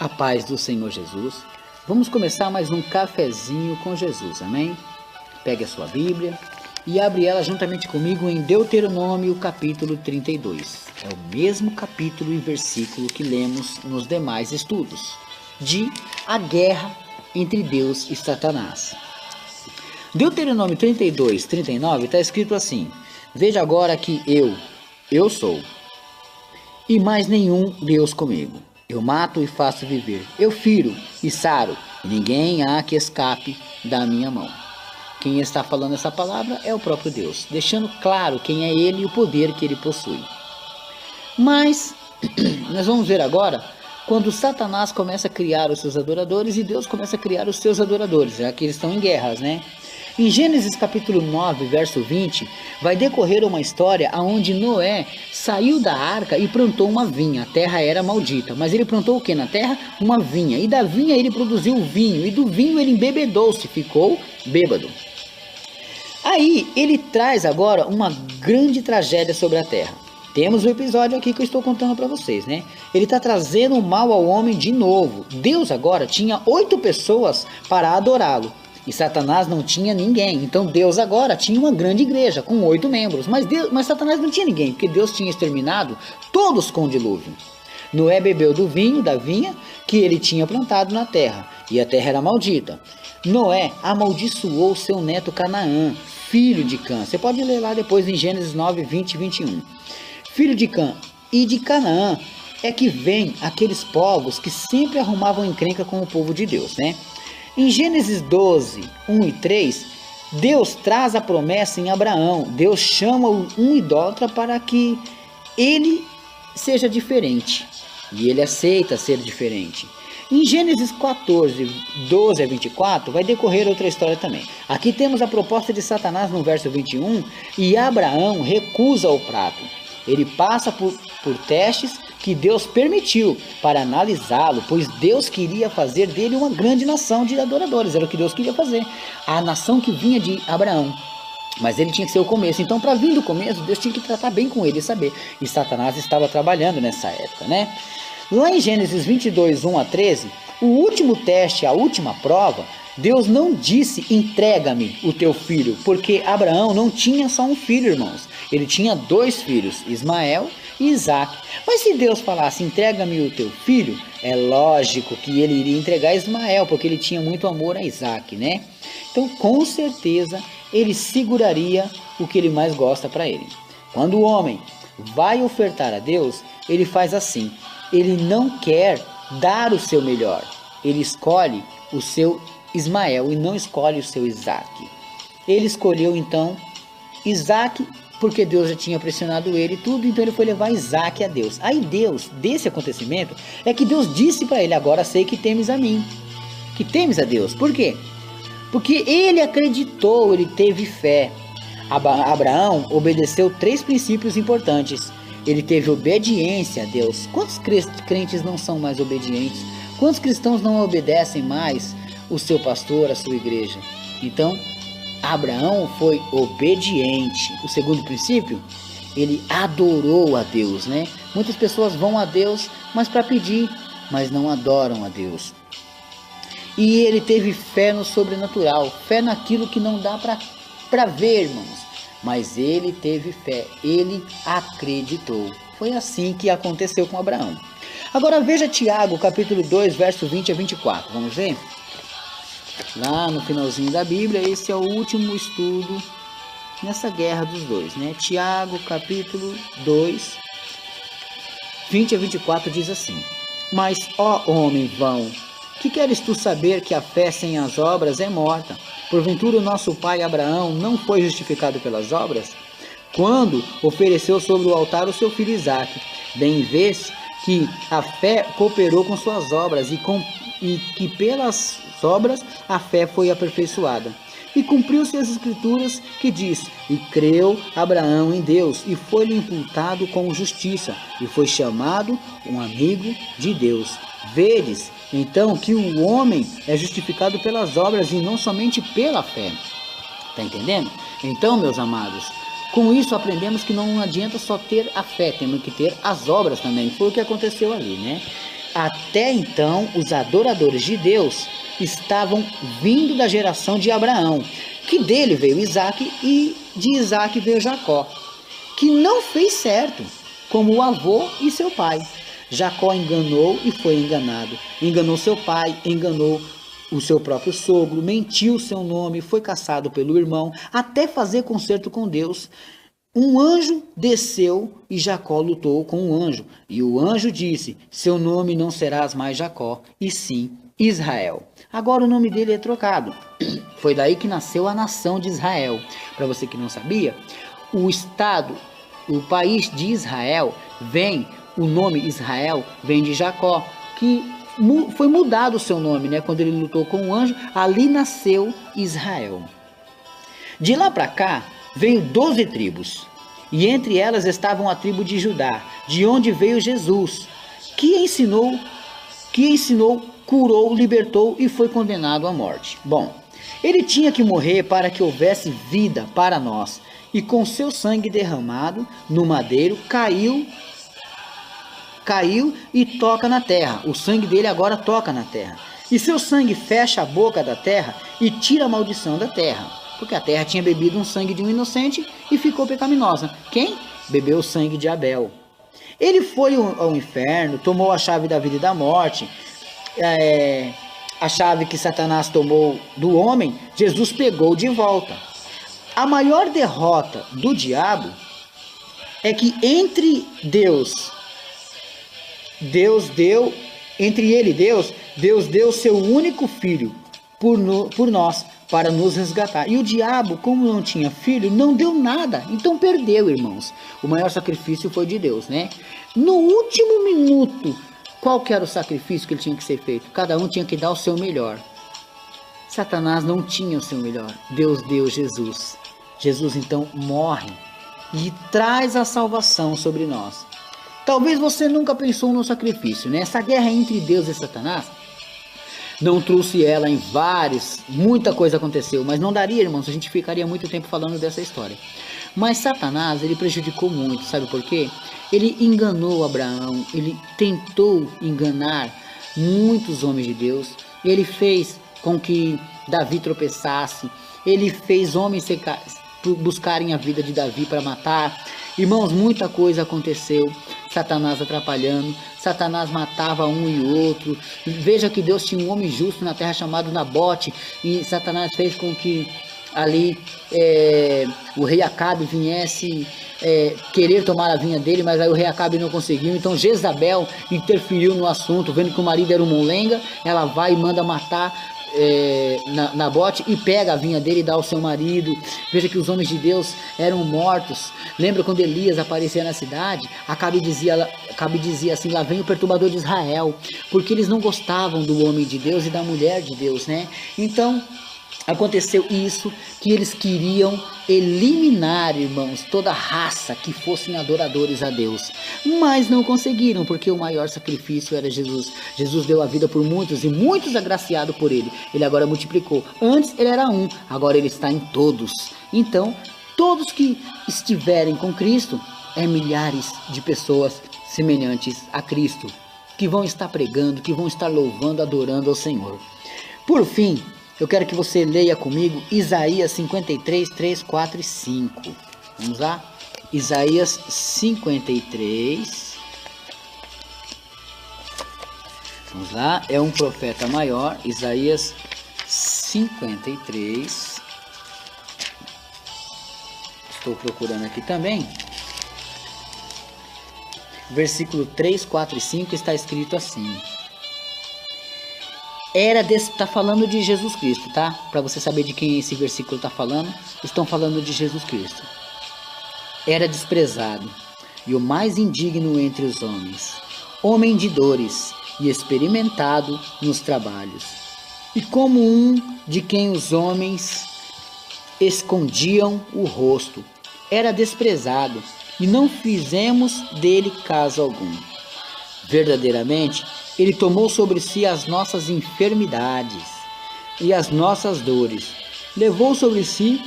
A paz do Senhor Jesus. Vamos começar mais um cafezinho com Jesus, amém? Pegue a sua Bíblia e abre ela juntamente comigo em Deuteronômio capítulo 32. É o mesmo capítulo e versículo que lemos nos demais estudos, de a guerra entre Deus e Satanás. Deuteronômio 32, 39 está escrito assim: veja agora que eu sou, e mais nenhum Deus comigo. Eu mato e faço viver, eu firo e saro, e ninguém há que escape da minha mão. Quem está falando essa palavra é o próprio Deus, deixando claro quem é Ele e o poder que Ele possui. Mas, nós vamos ver agora, quando Satanás começa a criar os seus adoradores e Deus começa a criar os seus adoradores, já que eles estão em guerras, né? Em Gênesis capítulo 9, verso 20, vai decorrer uma história onde Noé saiu da arca e plantou uma vinha. A terra era maldita, mas ele plantou o que na terra? Uma vinha. E da vinha ele produziu vinho, e do vinho ele embebedou-se, ficou bêbado. Aí ele traz agora uma grande tragédia sobre a terra. Temos o episódio aqui que eu estou contando para vocês, né? Ele está trazendo o mal ao homem de novo. Deus agora tinha 8 pessoas para adorá-lo. E Satanás não tinha ninguém. Então Deus agora tinha uma grande igreja com 8 membros. Mas Satanás não tinha ninguém, porque Deus tinha exterminado todos com o dilúvio. Noé bebeu do vinho da vinha que ele tinha plantado na terra. E a terra era maldita. Noé amaldiçoou seu neto Canaã, filho de Cã. Você pode ler lá depois em Gênesis 9, 20 e 21. Filho de Cã e de Canaã é que vem aqueles povos que sempre arrumavam encrenca com o povo de Deus, né? Em Gênesis 12, 1 e 3, Deus traz a promessa em Abraão. Deus chama um idólatra para que ele seja diferente. E ele aceita ser diferente. Em Gênesis 14, 12 a 24, vai decorrer outra história também. Aqui temos a proposta de Satanás no verso 21, e Abraão recusa o prato. Ele passa por testes que Deus permitiu para analisá-lo, pois Deus queria fazer dele uma grande nação de adoradores, era o que Deus queria fazer, a nação que vinha de Abraão, mas ele tinha que ser o começo. Então, para vir do começo, Deus tinha que tratar bem com ele e saber, e Satanás estava trabalhando nessa época, né? Lá em Gênesis 22, 1 a 13, o último teste, a última prova, Deus não disse, entrega-me o teu filho, porque Abraão não tinha só um filho, irmãos, ele tinha 2 filhos, Ismael e Isaac. Mas se Deus falasse, entrega-me o teu filho, é lógico que ele iria entregar Ismael, porque ele tinha muito amor a Isaac, né? Então, com certeza, ele seguraria o que ele mais gosta para ele. Quando o homem vai ofertar a Deus, ele faz assim, ele não quer dar o seu melhor, ele escolhe o seu Ismael e não escolhe o seu Isaac. Ele escolheu então Isaac, porque Deus já tinha pressionado ele e tudo, então ele foi levar Isaac a Deus. Aí Deus, desse acontecimento, é que Deus disse para ele, agora sei que temes a mim, que temes a Deus. Por quê? Porque ele acreditou, ele teve fé. Abraão obedeceu 3 princípios importantes. Ele teve obediência a Deus. Quantos crentes não são mais obedientes? Quantos cristãos não obedecem mais o seu pastor, a sua igreja? Então, Abraão foi obediente. O segundo princípio, ele adorou a Deus, né? Muitas pessoas vão a Deus, mas para pedir, mas não adoram a Deus. E ele teve fé no sobrenatural, fé naquilo que não dá para ver, irmãos. Mas ele teve fé, ele acreditou. Foi assim que aconteceu com Abraão. Agora veja Tiago, capítulo 2, verso 20 a 24. Vamos ver? Lá no finalzinho da Bíblia, esse é o último estudo nessa guerra dos dois, né? Tiago, capítulo 2, 20 a 24 diz assim: mas, ó homem vão, que queres tu saber que a fé sem as obras é morta? Porventura o nosso pai Abraão não foi justificado pelas obras, quando ofereceu sobre o altar o seu filho Isaque? Bem vês que a fé cooperou com suas obras e que pelas obras a fé foi aperfeiçoada. E cumpriu-se as escrituras que diz, e creu Abraão em Deus, e foi-lhe imputado com justiça, e foi chamado um amigo de Deus. Vedes, então, que o homem é justificado pelas obras e não somente pela fé. Está entendendo? Então, meus amados, com isso aprendemos que não adianta só ter a fé, temos que ter as obras também. Foi o que aconteceu ali, né? Até então, os adoradores de Deus estavam vindo da geração de Abraão, que dele veio Isaque e de Isaque veio Jacó, que não fez certo, como o avô e seu pai. Jacó enganou e foi enganado. Enganou seu pai, enganou o seu próprio sogro, mentiu seu nome, foi caçado pelo irmão, até fazer concerto com Deus. Um anjo desceu e Jacó lutou com o anjo. E o anjo disse: seu nome não serás mais Jacó, e sim Israel. Agora o nome dele é trocado. Foi daí que nasceu a nação de Israel. Para você que não sabia, o país de Israel o nome Israel vem de Jacó, que foi mudado o seu nome, né? Quando ele lutou com o anjo, ali nasceu Israel. De lá para cá, veio 12 tribos, e entre elas estavam a tribo de Judá, de onde veio Jesus, que ensinou, curou, libertou e foi condenado à morte. Bom, ele tinha que morrer para que houvesse vida para nós, e com seu sangue derramado no madeiro, caiu e toca na terra. O sangue dele agora toca na terra. E seu sangue fecha a boca da terra e tira a maldição da terra. Porque a terra tinha bebido um sangue de um inocente e ficou pecaminosa. Quem? Bebeu o sangue de Abel. Ele foi ao inferno, tomou a chave da vida e da morte. A chave que Satanás tomou do homem, Jesus pegou de volta. A maior derrota do diabo é que entre Deus deu seu único filho por nós, para nos resgatar. E o diabo, como não tinha filho, não deu nada, então perdeu, irmãos. O maior sacrifício foi de Deus, né? No último minuto, qual que era o sacrifício que ele tinha que ser feito? Cada um tinha que dar o seu melhor. Satanás não tinha o seu melhor. Deus deu Jesus. Jesus então morre e traz a salvação sobre nós. Talvez você nunca pensou no sacrifício, né? Essa guerra entre Deus e Satanás não trouxe ela em muita coisa aconteceu, mas não daria, irmãos, a gente ficaria muito tempo falando dessa história. Mas Satanás, ele prejudicou muito, sabe por quê? Ele enganou Abraão, ele tentou enganar muitos homens de Deus, ele fez com que Davi tropeçasse, ele fez homens buscarem a vida de Davi para matar. Irmãos, muita coisa aconteceu, Satanás atrapalhando, Satanás matava um e outro. Veja que Deus tinha um homem justo na terra chamado Nabote, e Satanás fez com que ali o rei Acabe viesse querer tomar a vinha dele, mas aí o rei Acabe não conseguiu. Então Jezabel interferiu no assunto, vendo que o marido era um monlenga, ela vai e manda matar Nabote e pega a vinha dele e dá ao seu marido. Veja que os homens de Deus eram mortos. Lembra quando Elias aparecia na cidade? Acabe dizia assim: lá vem o perturbador de Israel, porque eles não gostavam do homem de Deus e da mulher de Deus, né? Então aconteceu isso, que eles queriam eliminar, irmãos, toda raça que fossem adoradores a Deus, mas não conseguiram, porque o maior sacrifício era Jesus. Jesus deu a vida por muitos e muitos agraciados por ele. Ele agora multiplicou. Antes ele era um, agora ele está em todos. Então, todos que estiverem com Cristo, milhares de pessoas semelhantes a Cristo, que vão estar pregando, que vão estar louvando, adorando ao Senhor. Por fim, eu quero que você leia comigo Isaías 53, 3, 4 e 5. Vamos lá? Isaías 53. Vamos lá, é um profeta maior. Isaías 53. Estou procurando aqui também. Versículo 3, 4 e 5 está escrito assim. Está falando de Jesus Cristo, tá? Para você saber de quem esse versículo está falando, estão falando de Jesus Cristo. Era desprezado e o mais indigno entre os homens, homem de dores e experimentado nos trabalhos, e como um de quem os homens escondiam o rosto. Era desprezado e não fizemos dele caso algum. Verdadeiramente, ele tomou sobre si as nossas enfermidades e as nossas dores, levou sobre si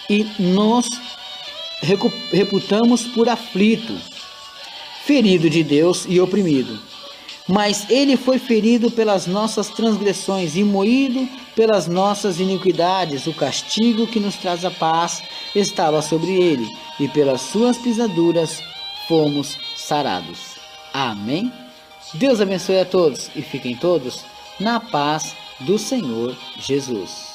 e nós reputamos por aflito, ferido de Deus e oprimido. Mas ele foi ferido pelas nossas transgressões e moído pelas nossas iniquidades. O castigo que nos traz a paz estava sobre ele, e pelas suas pisaduras fomos sarados. Amém? Deus abençoe a todos e fiquem todos na paz do Senhor Jesus.